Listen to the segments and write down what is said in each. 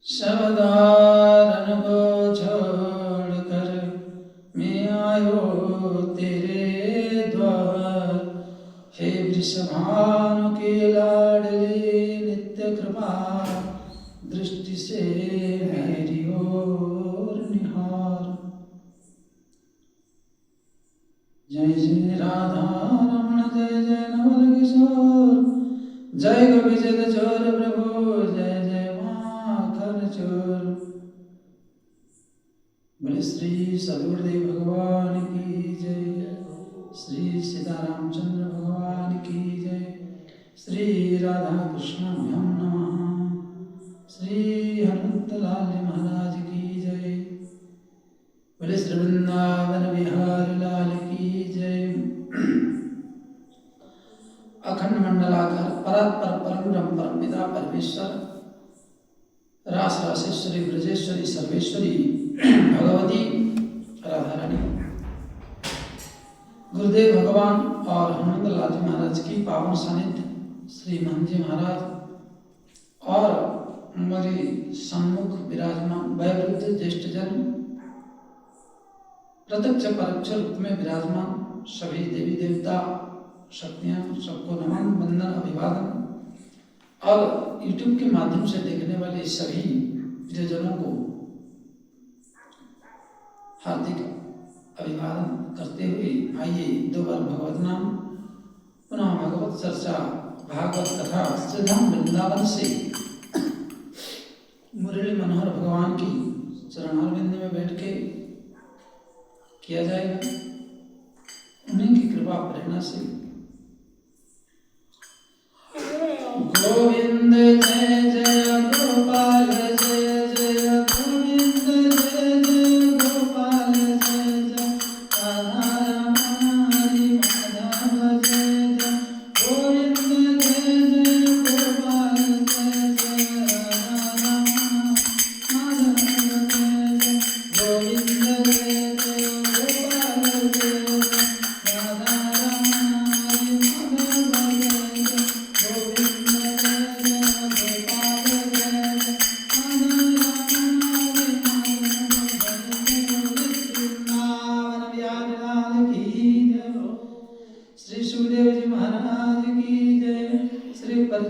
शवदारन को छोड़ कर मैं आयो तेरे द्वार। हे वृषभानु के लाडले नित्य कृपा दृष्टि से मेरी ओर निहार। जय जय राधा रमण जय जय नवल किशोर। जय गोविंद चोर प्रभु जय जय माखन चोर। बोले श्री सदगुरुदेव भगवान की जय। श्री सीतारामचंद्र भगवान की जय। श्री राधा कृष्णाभ्याम नमः। श्री हनुमत लाल महाराज की जय। बोले श्री वृंदावन बिहारी लाल की जय। अखंड मंडलाकार परात्पर परम ब्रह्म परम पिता परमेश्वर रास रासेश्वरी ब्रजेश्वरी सर्वेश्वरी भगवती राधा रानी गुरुदेव भगवान और हनुमत लाल जी महाराज की पावन सानिध्य श्री महंत जी महाराज और हमारे सम्मुख विराजमान वयोवृद्ध ज्येष्ठ जन प्रत्यक्ष परोक्ष रूप में विराजमान सभी देवी देवता शक्तियां सबको नमन वंदन अभिवादन और YouTube के माध्यम से देखने वाले सभी प्रियजनों को हार्दिक अभिवादन करते हुए आइए दो बार भगवत नाम पुनः भगवत चर्चा भागवत कथा श्रीधाम वृंदावन से मुरली मनोहर भगवान की चरणारविंद में बैठ के किया जाएगा। उन्हीं की कृपा प्रेरणा से गोविंद जय जय गोपाल जय जय गोविंद जय जय गोपाल जय जय राधा रमण हरि माधव जय जय गोविंद जय जय गोपाल जय जय राधा रमण माधव जय जय गोविंद जय जय गोपाल जय जय राधा रमण हरि माधव जय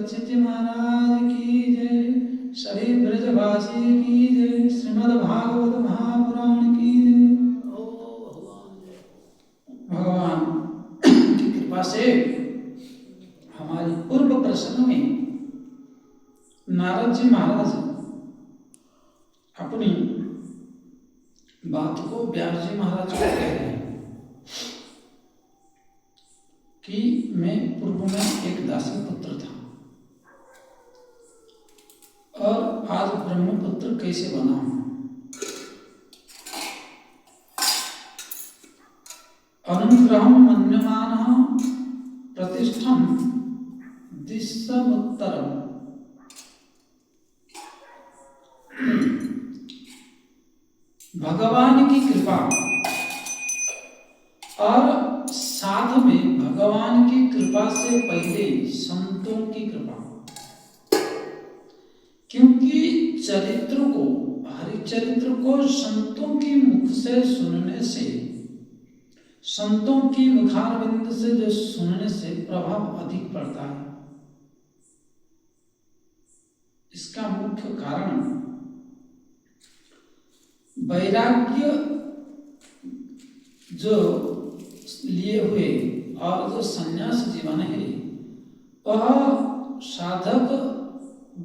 जय महाराज की जय। सभी ब्रजवासी की जय। श्रीमद् भागवत महापुराण की जय। भगवान की कृपा से हमारी पूर्व प्रश्न में नारद जी महाराज अपनी बात को व्यास जी महाराज को कह रहे हैं कि मैं पूर्व में एक दासी पुत्र था और आज ब्रह्मपुत्र कैसे बना हूं। अनुग्रहम मन्यमानः प्रतिष्ठम दिशमुत्तरम। भगवान की कृपा और साथ में भगवान की कृपा से पहले संतों की कृपा, क्योंकि चरित्र को हरिचरित्र को संतों की मुख से सुनने से संतों की मुखारविंद से जो सुनने से प्रभाव अधिक पड़ता है। इसका मुख्य कारण वैराग्य जो लिए हुए और जो संन्यास जीवन है वह साधक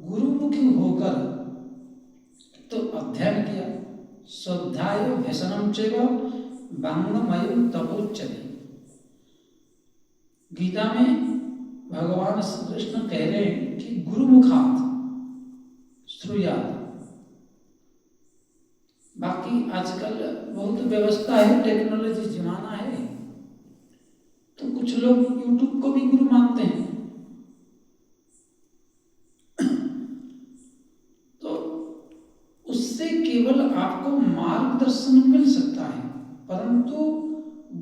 गुरुमुखी होकर तो अध्ययन किया। स्वाध्याय व्यसनम चैव वाङ्मयं तपोच्यते। गीता में भगवान श्री कृष्ण कह रहे हैं कि गुरुमुखात् श्रूयात्। बाकी आजकल बहुत व्यवस्था है, टेक्नोलॉजी जमाना है, तो कुछ लोग यूट्यूब को भी गुरु मानते हैं। तो उससे केवल आपको मार्गदर्शन मिल सकता है, परंतु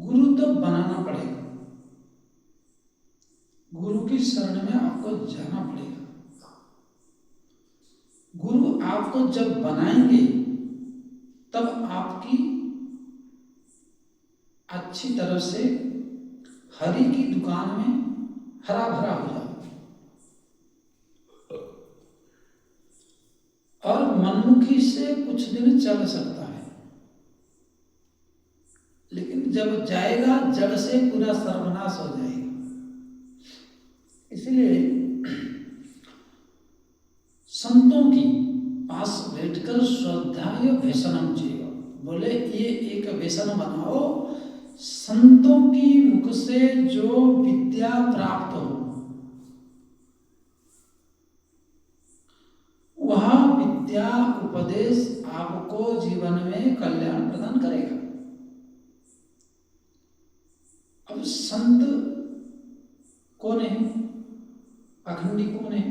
गुरु तो बनाना पड़ेगा। गुरु की शरण में आपको जाना पड़ेगा। गुरु आपको जब बनाएंगे तब आपकी अच्छी तरह से हरि की दुकान में हरा भरा हो जाए और मनमुखी से कुछ दिन चल सकता है, लेकिन जब जाएगा जड़ से पूरा सर्वनाश हो जाएगा। इसलिए संतों की पास बैठकर श्रद्धाय व्यसनम चाहिए, बोले ये एक व्यसन बनाओ, संतों की मुख से जो विद्या प्राप्त हो वह विद्या उपदेश आपको जीवन में कल्याण प्रदान करेगा। अब संत कौन है, अखंडी कौन है,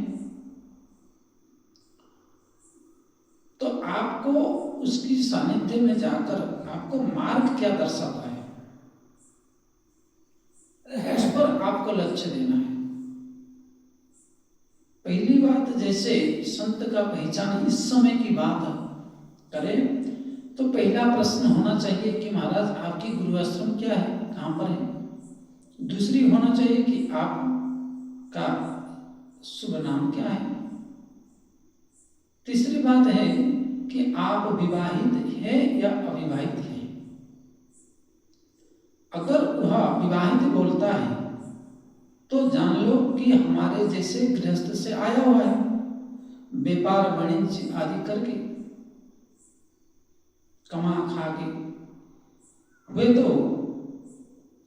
तो आपको उसकी सानिध्य में जाकर आपको मार्ग क्या दर्शाता है उस पर आपको लक्ष्य देना है। पहली बात, जैसे संत का पहचान इस समय की बात करें तो पहला प्रश्न होना चाहिए कि महाराज आपकी गुरु आश्रम क्या है, कहाँ पर है। दूसरी होना चाहिए कि आपका शुभ नाम क्या है। तीसरी बात है कि आप विवाहित है या अविवाहित है। अगर वह विवाहित बोलता है तो जान लो कि हमारे जैसे गृहस्थ से आया हुआ है, व्यापार वाणिज्य आदि करके कमा खा के, वे तो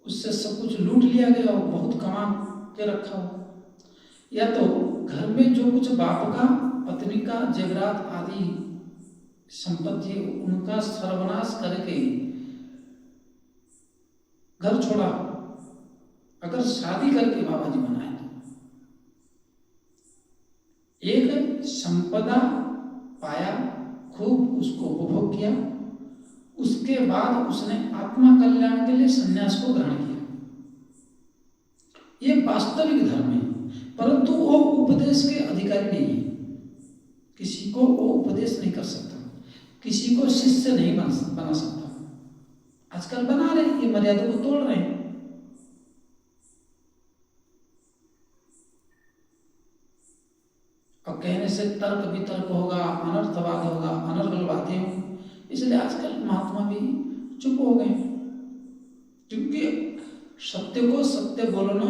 उससे सब कुछ लूट लिया गया हो, बहुत कमा के रखा हो, या तो घर में जो कुछ बाप का पत्नी का जेवरात आदि संपत्ति उनका सर्वनाश करके घर छोड़ा। अगर शादी करके बाबा जी बनाए एक संपदा पाया, खूब उसको उपभोग किया, उसके बाद उसने आत्मा कल्याण के लिए संन्यास को ग्रहण किया। ये वास्तविक धर्म है, परंतु वो उपदेश के अधिकारी नहीं है। किसी को वो उपदेश नहीं कर सकता, किसी को शिष्य नहीं बना सकता। आजकल बना रहे, ये मर्यादा को तोड़ रहे हैं। और कहने से तर्क वितर्क होगा, अनर्थवाद होगा, अनर्गल बातें होंगी, इसलिए आजकल महात्मा भी चुप हो गए, क्योंकि सत्य को सत्य बोलना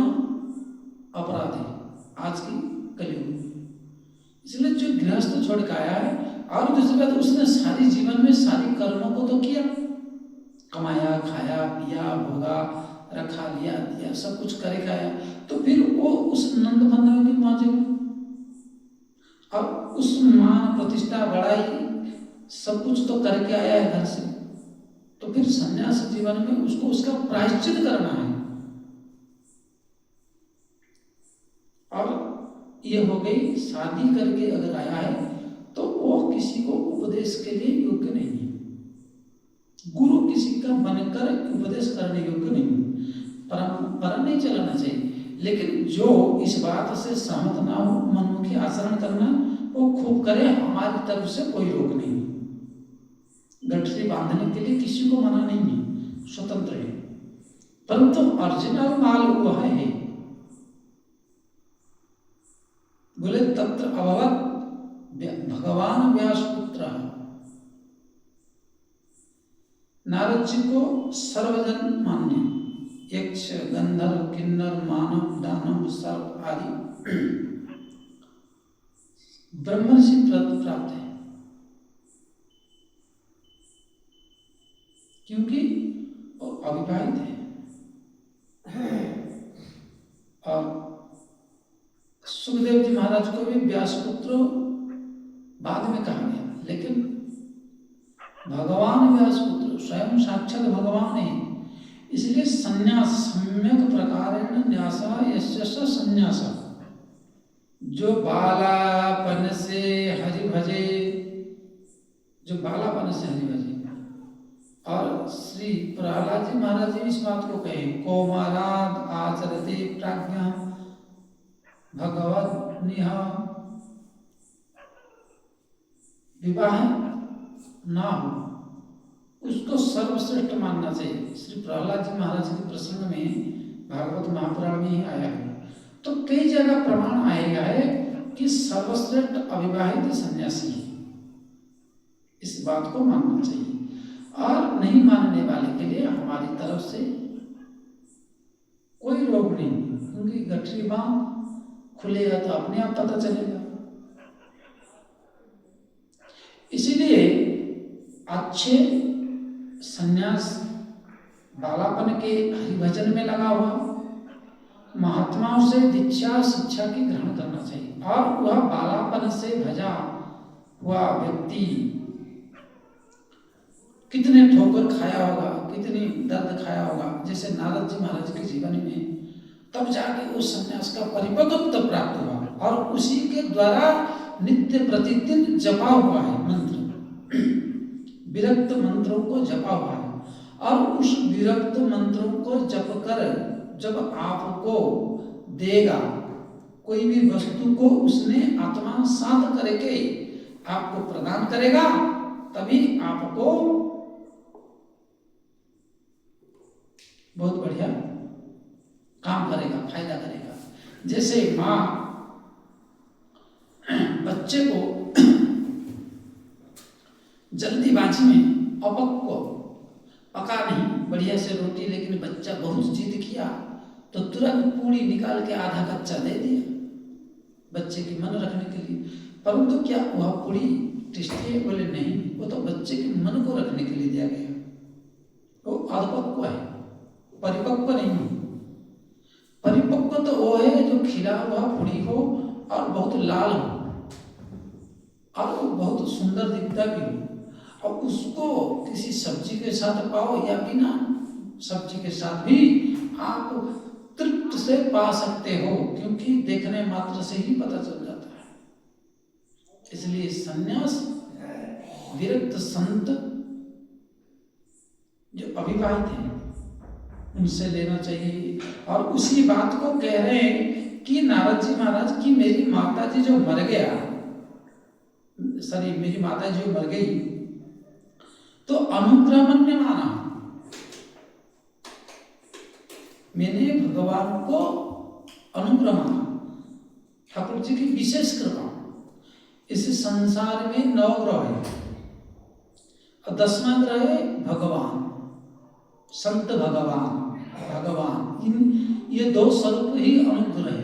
अपराध है आज की कलयुग में। इसलिए जो गृहस्थ छोड़ के आया है, और दूसरी बात उसने सारी जीवन में सारी कर्मों को तो किया, कमाया, खाया, पिया, भोगा, रखा, लिया, दिया, सब कुछ करे खाया, तो फिर वो उस नंद बंधन में क्यों पहुंचेगा। अब उस मान प्रतिष्ठा बढ़ाई सब कुछ तो करके आया है घर से, तो फिर संन्यास जीवन में उसको उसका प्रायश्चित करना है। और ये हो गई, शादी करके अगर आया है तो वो किसी को उपदेश के लिए योग्य नहीं है। गुरु किसी का बनकर उपदेश करने योग्य नहीं है। परंपरा नहीं चलाना चाहिए, लेकिन जो इस बात से सहमत ना हो, मनमुखी आचरण करना वो खूब करे, हमारी तरफ से कोई रोक नहीं। गठरी बांधने के लिए किसी को मना नहीं है, स्वतंत्र है, परंतु ओरिजिनल माल वह है। बोले तत्र अभवत भगवान व्यासपुत्र, नारद जी को सर्वजन मान्य, यक्ष, गंधर्व, किन्नर, मानव, दानव, सर्प आदि ब्रह्मर्षि प्राप्त है, क्योंकि वो अविवाहित है। और सुखदेव जी महाराज को भी व्यासपुत्र बाद में कहा गया, लेकिन भगवान व्यासपुत्र स्वयं साक्षात भगवान है। इसलिए संन्यास सम्यक प्रकारेण न्यासा यस्य संन्यास, जो बालापन से हरि भजे, जो बालापन से हरि भजे। और श्री प्रहलाद जी महाराज जी इस बात को कहे, कौमाराद आचरते प्राज्ञा भगवद निहा, विवाह ना हो उसको सर्वश्रेष्ठ मानना चाहिए। श्री प्रहलाद जी महाराज के प्रसंग में भागवत महापुराण में ही आया है। तो कई जगह प्रमाण आएगा है कि सर्वश्रेष्ठ अविवाहित सन्यासी है, इस बात को मानना चाहिए। और नहीं मानने वाले के लिए हमारी तरफ से कोई रोक नहीं, क्योंकि गठरी बांध खुलेगा तो अपने आप पता चलेगा। इसीलिए अच्छे सन्यास बालापन के हरिभजन में लगा हुआ महात्माओं से दीक्षा शिक्षा की ग्रहण करना चाहिए। और वह बालापन से भजा हुआ व्यक्ति कितने ठोकर खाया होगा, कितनी दर्द खाया होगा, जैसे नारद जी महाराज के जीवन में, तब जाके उस सन्यास का परिपक्वत्व प्राप्त हुआ। और उसी के द्वारा नित्य प्रतिदिन जपा हुआ है मंत्र, विरक्त मंत्रों को जपा हुआ है। और उस विरक्त मंत्रों को जप कर जब आपको देगा, कोई भी वस्तु को उसने आत्मा साध करके आपको प्रदान करेगा, तभी आपको बहुत बढ़िया काम करेगा, फायदा करेगा। जैसे माँ बच्चे को जल्दीबाजी में अपक्व पका नहीं बढ़िया से रोटी, लेकिन बच्चा बहुत जिद किया तो तुरंत पूरी निकाल के आधा कच्चा दे दिया बच्चे की मन रखने के लिए। परंतु क्या वह पूरी टेस्टी है? बोले नहीं, वो तो बच्चे के मन को रखने के लिए दिया गया। वो अधपक्व है, परिपक्व नहीं हो। परिपक्व तो वो है जो खिला हुआ पूरी हो और बहुत लाल हो और वो बहुत सुंदर दिखता भी हो, और उसको किसी सब्जी के साथ पाओ या बिना सब्जी के साथ भी आप तृप्त से पा सकते हो, क्योंकि देखने मात्र से ही पता चल जाता है। इसलिए संन्यास विरक्त संत जो अविवाहित हैं उनसे लेना चाहिए। और उसी बात को कह रहे हैं कि नारद जी महाराज की मेरी माता जी जो मर गया, मेरी माता जी जो मर गई तो अनुग्रह ने माना, मैंने भगवान को अनुग्रह माना, ठाकुर जी की विशेष कृपा। इस संसार में 9 ग्रह है और 10वां ग्रह है भगवान, संत भगवान। इन ये 2 स्वरूप ही अनुग्रह है।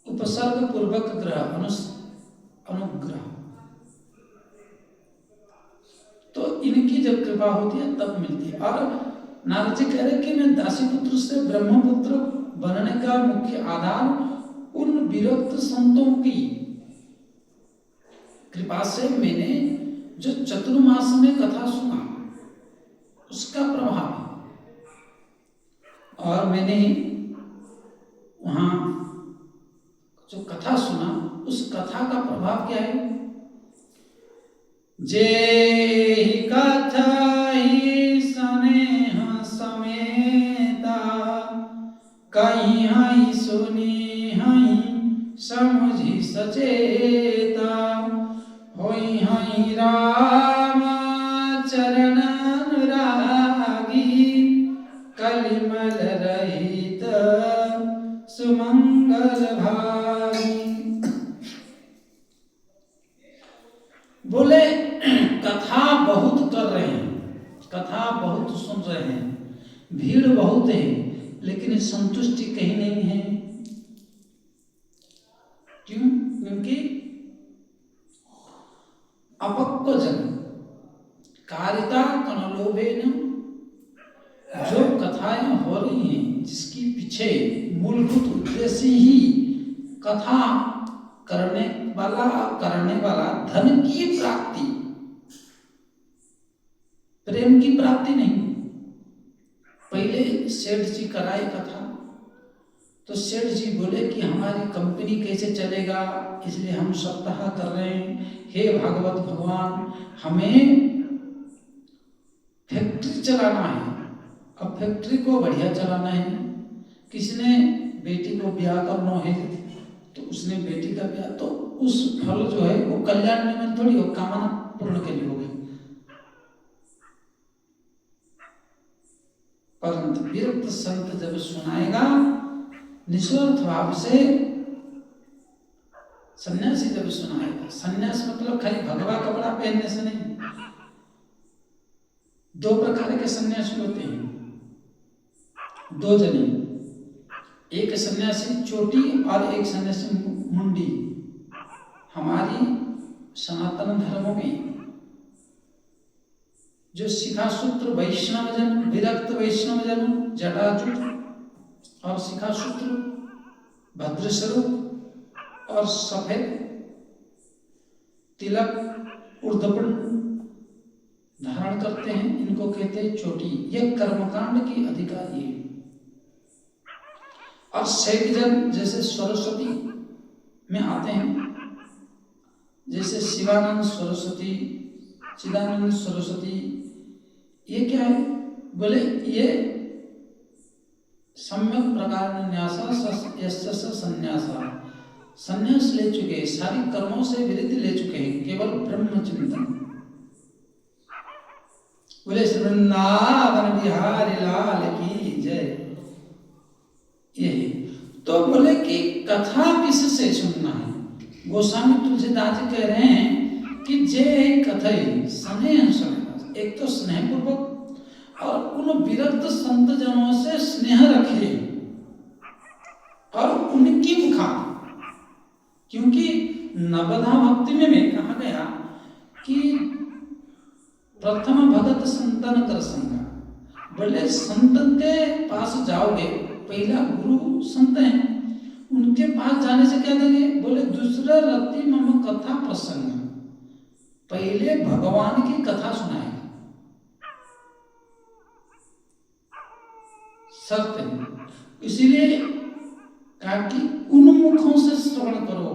उपसर्ग पूर्वक ग्रह अनुग्रह, तो इनकी जब कृपा होती है तब मिलती है। और नारद जी कह रहे कि मैं दासी पुत्र से ब्रह्मपुत्र बनने का मुख्य आधार उन विरक्त संतों की कृपा से मैंने जो चतुर्मास में कथा सुना उसका प्रभाव है। और मैंने वहां जो कथा सुना उस कथा का प्रभाव क्या है? जे ही कथा ही स्नेह समेता, कहीं हई सुनी हई समझी सचेता, होई हई राम चरण अनुरागी, कलिमल रहित सुमंगल भागी। बोले कथा बहुत कर रहे हैं, कथा बहुत सुन रहे हैं, भीड़ बहुत है, लेकिन संतुष्टि कहीं नहीं है। क्यों? क्योंकि अपक्व जन कारिता कनलोभेन, जो कथाएं हो रही हैं जिसकी पीछे मूलभूत उद्देश्य ही कथा करने वाला धन की प्राप्ति, प्रेम की प्राप्ति नहीं। पहले सेठ जी कराए कथा तो सेठ जी बोले कि हमारी कंपनी कैसे चलेगा, इसलिए हम सप्ताह कर रहे हैं। हे भागवत भगवान, हमें फैक्ट्री चलाना है, अब फैक्ट्री को बढ़िया चलाना है। किसने बेटी को ब्याह करना है उसने बेटी का ब्याह, तो उस फल जो है वो कल्याण निमित्त थोड़ी हो, कामना पूर्ण के लिए हो गई। परंतु विरक्त संत जब सुनाएगा निस्वार्थ भाव से, सन्यासी जब सुनाएगा, सन्यास मतलब खाली भगवा कपड़ा पहनने से नहीं। दो प्रकार के सन्यासी होते हैं, दो जने, एक सन्यासी चोटी और एक सन्यासी मुंडी। हमारी सनातन धर्मों में जो शिखासूत्र वैष्णव जन, विरक्त वैष्णव जन, जटाजूट और शिखासूत्र, भद्रस्वरूप और सफेद तिलक, ऊर्ध्वपुंड धारण करते हैं, इनको कहते हैं चोटी। ये कर्मकांड की अधिकारी है। और शैव जन जैसे सरस्वती में आते हैं, जैसे शिवानंद सरस्वती, चिदानंद सरस्वती, ये क्या है? बोले ये सम्यक प्रकार न्यासा संन्यासा, संन्यास ले चुके हैं, सारी कर्मों से विरति ले चुके हैं, केवल ब्रह्म चिंतन। बोले श्री वृंदावन बिहारी लाल की जय। ये तो बोले कि कथा किससे सुनना है? गोस्वामी तुलसीदास जी कह रहे हैं कि जे कथई स्नेह स्नेह, एक तो स्नेह पूर्वक और उन विरक्त संत जनों से स्नेह रखे और उनकी मुखा, क्योंकि नवधा भक्ति में कहा गया कि प्रथम भगत संतन कर संगा। बोले संत के पास जाओगे, पहला गुरु संत हैं, उनके पास जाने से क्या देंगे? बोले दूसरा रति मम कथा प्रसंग, पहले भगवान की कथा सुनाएंगे। सत्य है, इसीलिए कहा कि उन मुखों से श्रवण करो,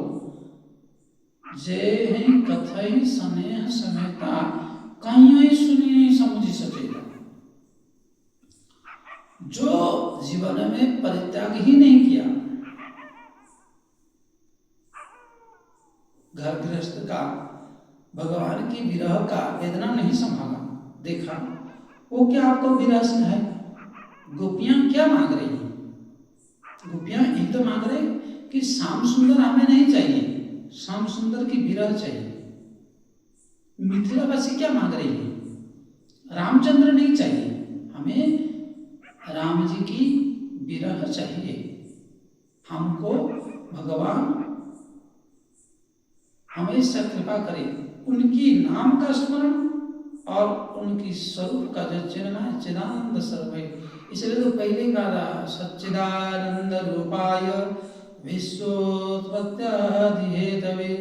जय है कथई स्नेह समेता, कहीं सुनी नहीं समझी सकेगा। जो जीवन में परित्याग ही नहीं किया, घर गृहस्थ का, भगवान की विरह का वेदना नहीं संभाला, देखा, वो क्या आपको विरह सिखाए? गोपियां क्या मांग रही हैं? गोपियां एक तो मांग रहे कि श्याम सुंदर हमें नहीं चाहिए, श्याम सुंदर की विरह चाहिए। मिथिलावासी क्या मांग रही है? रामचंद्र नहीं चाहिए, हमें राम जी की विरह चाहिए। हमको भगवान हमेशा कृपा करे, उनकी नाम का स्मरण और उनकी स्वरूप का जो चिन्ह है, चिदानंद स्वरूप। इसलिए तो पहले कहा सच्चिदानंद रूपाय विश्वोत्पत्त्यादि हेतवे।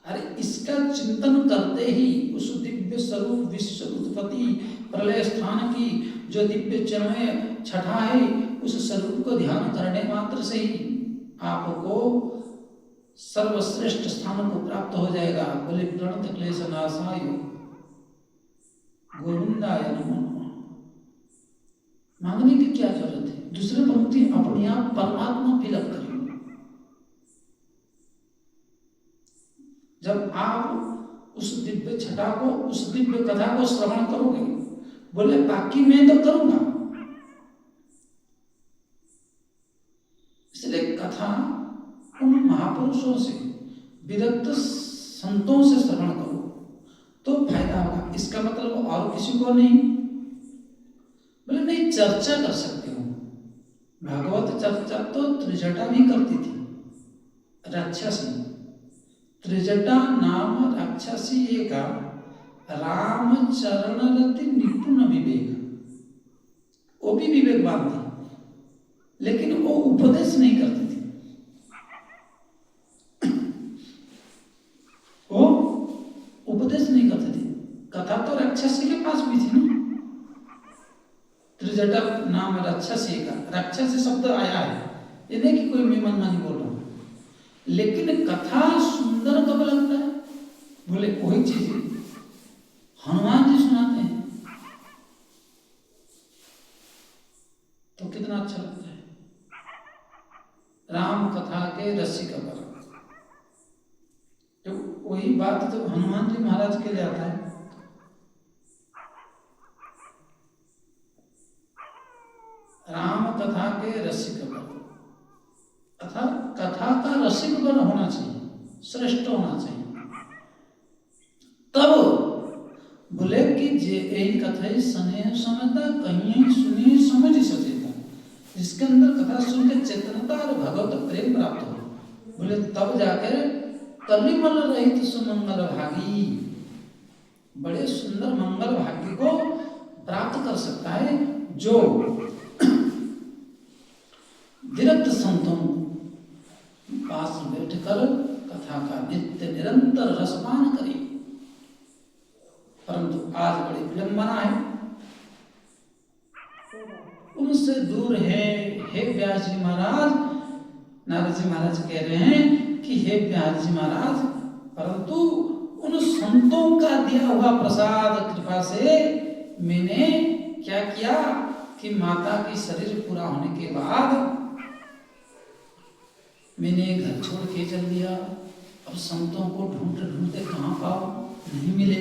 अरे इसका चिंतन करते ही उस दिव्य स्वरूप विश्व उत्पत्ति प्रलय स्थान की जो दिव्य चिन्मय छठा है, उस स्वरूप को ध्यान करने मात्र से ही आपको सर्वश्रेष्ठ स्थान को प्राप्त हो जाएगा। बोले प्रणत क्लेश नाशाय गोविंदाय नमो नमः। मांगने की क्या जरूरत है? दूसरे पंक्ति अपने आप परमात्मा फिलअप करिए। जब आप उस दिव्य छटा को, उस दिव्य कथा को श्रवण करोगे, बोले बाकी मैं तो करूंगा, इसलिए कथा उन महापुरुषों से, विरक्त संतों से श्रवण करो तो फायदा होगा। इसका मतलब और किसी को नहीं। बोले नहीं, चर्चा कर सकते हो। भागवत चर्चा तो त्रिजटा भी करती थी, राक्षसी। त्रिजटा नाम राक्षसी एका राम चरण रति निपुण विवेक। वो भी विवेकवान थी, लेकिन वो उपदेश नहीं करती थी। वो उपदेश नहीं करती थी। कथा तो राक्षसी के पास भी थी ना। त्रिजटा नाम राक्षसी का, राक्षसी शब्द आया है, ये नहीं कि कोई मैं मनमानी बोल रहा हूं, लेकिन कथा सुंदर कब लगता है? बोले कोई चीज हनुमान जी सुनाते हैं तो कितना अच्छा लगता है। राम कथा के रसिक बर। तो वही बात तो हनुमान जी महाराज के लिए आता है। राम कथा के रसिक बर, अर्थात कथा का रसिक बर होना चाहिए, श्रेष्ठ होना चाहिए। तब बोले कि जे यही कथा सने समझता कहीं सुनी समझ सचेता, जिसके अंदर कथा सुनकर चेतनता और भगवत प्रेम प्राप्त हो, बोले तब जाकर कलिमल रहित सुमंगल भागी, बड़े सुंदर मंगल भाग्य को प्राप्त कर सकता है जो विरक्त संतों पास बैठकर कथा का नित्य निरंतर रसपान करे। परंतु आज बड़ी विडंबना है, उनसे दूर है। हे व्यास जी महाराज, नारद जी महाराज कह रहे हैं कि हे व्यास जी महाराज, परंतु उन संतों का दिया हुआ प्रसाद कृपा से मैंने क्या किया कि माता की शरीर पूरा होने के बाद मैंने घर छोड़ के चल दिया। अब संतों को ढूंढते ढूंढते कहाँ पाओ, नहीं मिले।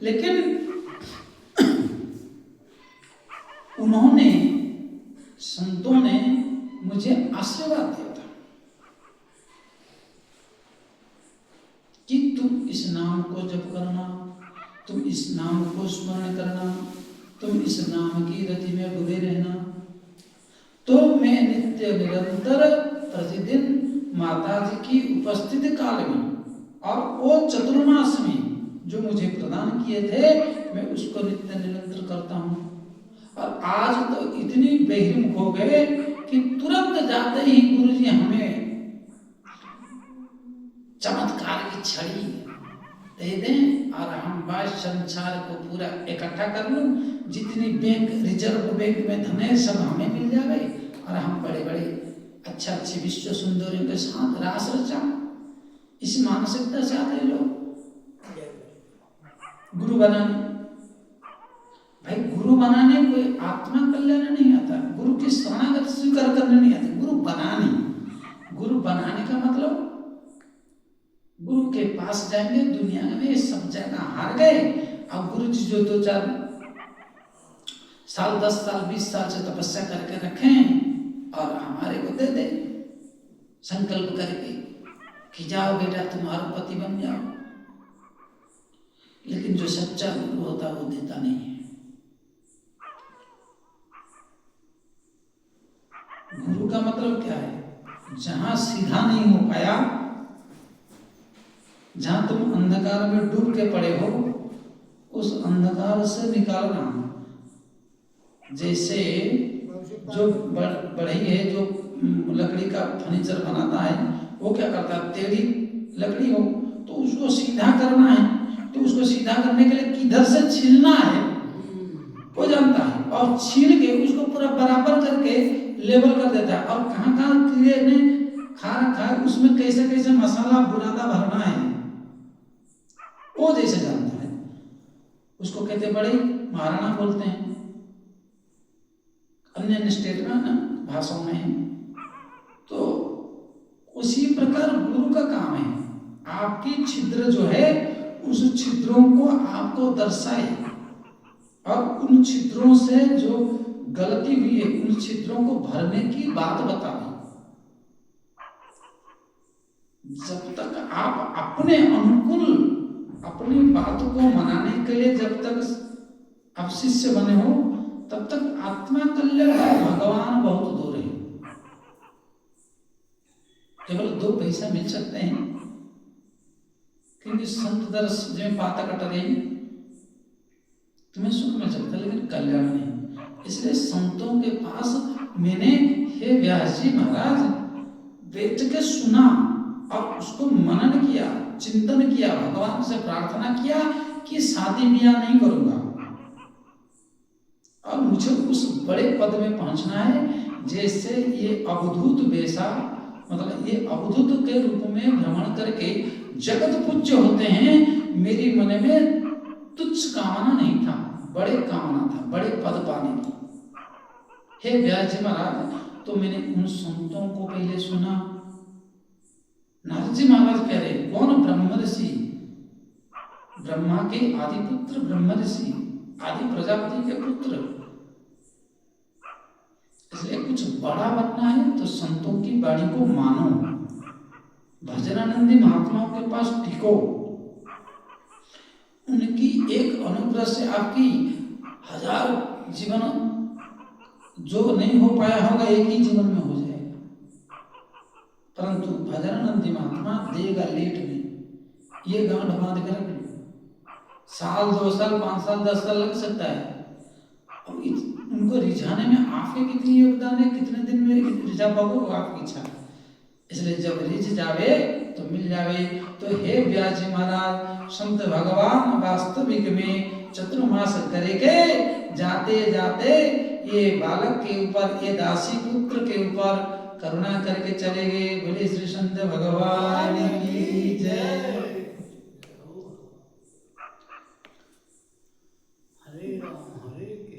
लेकिन उन्होंने, संतों ने मुझे आशीर्वाद दिया था कि तुम इस नाम को जप करना, तुम इस नाम को स्मरण करना, तुम इस नाम की रति में डूबे रहना। तो मैं नित्य निरंतर प्रतिदिन माता जी की उपस्थिति काल में और वो चतुर्मास में जो मुझे प्रदान किए थे, मैं उसको नित्य निरंतर करता हूँ। और आज तो इतनी बहिर्मुख हो गए कि तुरंत जाते ही गुरु जी हमें चमत्कार की छड़ी दे दें और हम बात संसार को पूरा इकट्ठा कर लूं, जितनी बैंक रिजर्व बैंक में धन है सब हमें मिल जाए और हम बड़े बड़े अच्छा अच्छे विश्व सुंदरियों के साथ रास रचा। इस मानसिकता से आते लोग गुरु बनाने। भाई गुरु बनाने कोई आत्मा कल्याण नहीं आता, गुरु की शरणागत स्वीकार करने नहीं आता, गुरु बनाने। गुरु बनाने का मतलब गुरु के पास जाएंगे, दुनिया में सब जगह हार गए, अब गुरु जी जो 2-4 साल 10 साल 20 साल से तपस्या करके रखें और हमारे को दे दे संकल्प करके कि जाओ बेटा तुम्हारा पति बन जाओ। लेकिन जो सच्चा गुरु होता है वो देता नहीं है। गुरु का मतलब क्या है? जहां सीधा नहीं हो पाया, जहां तुम अंधकार में डूब के पड़े हो, उस अंधकार से निकालना। जैसे जो बढ़ई है, जो लकड़ी का फर्नीचर बनाता है, वो क्या करता है? टेढ़ी लकड़ी हो तो उसको सीधा करना है, तो उसको सीधा करने के लिए किधर से छीलना है वो जानता है, और छील के उसको पूरा बराबर करके लेवल कर देता है। और कहाँ कहाँ कीड़े ने खा रखा है, उसमें कैसे कैसे मसाला बुरादा भरना है वो जैसे जानता है। उसको कहते बड़े महाराणा बोलते हैं, अन्य स्टेट में ना भाषाओं में है। तो उसी प्रकार गुरु का काम है, आपकी छिद्र जो है उस छिद्रों को आपको दर्शाए और उन छिद्रों से जो गलती हुई है उन छिद्रों को भरने की बात बताए। जब तक आप अपने अनुकूल अपनी बात को मनाने के लिए जब तक आप शिष्य बने हो, तब तक आत्मा कल्याण भगवान बहुत दूर है। केवल 2 पैसा मिल सकते हैं, क्योंकि संत दर्श में पाता कट रही तुम्हें सुख मिल सकता है, लेकिन कल्याण नहीं। इसलिए संतों के पास मैंने हे व्यास जी महाराज बैठ के सुना और उसको मनन किया, चिंतन किया, भगवान से प्रार्थना किया कि शादी ब्याह नहीं करूंगा और मुझे उस बड़े पद में पहुंचना है। जैसे ये अवधूत बेसा, मतलब ये अवधूत के रूप में भ्रमण करके जगत पूज्य होते हैं, मेरी मन में तुच्छ कामना नहीं था, बड़े कामना था, बड़े पद पाने की। हे व्यास जी महाराज, तो मैंने उन संतों को पहले सुना। नारद जी महाराज कह रहे कौन? ब्रह्म ऋषि, ब्रह्मा के आदि पुत्र ब्रह्म ऋषि, आदि प्रजापति के पुत्र। इसलिए कुछ बड़ा बनना है तो संतों की वाणी को मानो, भजनानंदी महात्माओं के पास टिको, उनकी एक अनुग्रह से आपकी 1000 जीवन जो नहीं हो पाया होगा एक ही जीवन में हो जाएगा। परंतु भजनानंदी महात्मा देगा लेट में, ये गांठ बांध कर रख लो। साल 2 साल 5 साल 10 साल लग सकता है, और उनको रिझाने में आपके कितनी योगदान है, कितने दिन में रिझा पाओगे आपकी इच्छा। इसलिए जब रिझ जावे तो मिल जावे। तो हे व्यास जी महाराज, संत भगवान वास्तविक में चतुर्मास करेंगे, जाते जाते ये बालक के ऊपर, ये दासी पुत्र के ऊपर करुणा करके चले गए। बोले श्री संत भगवान की जय।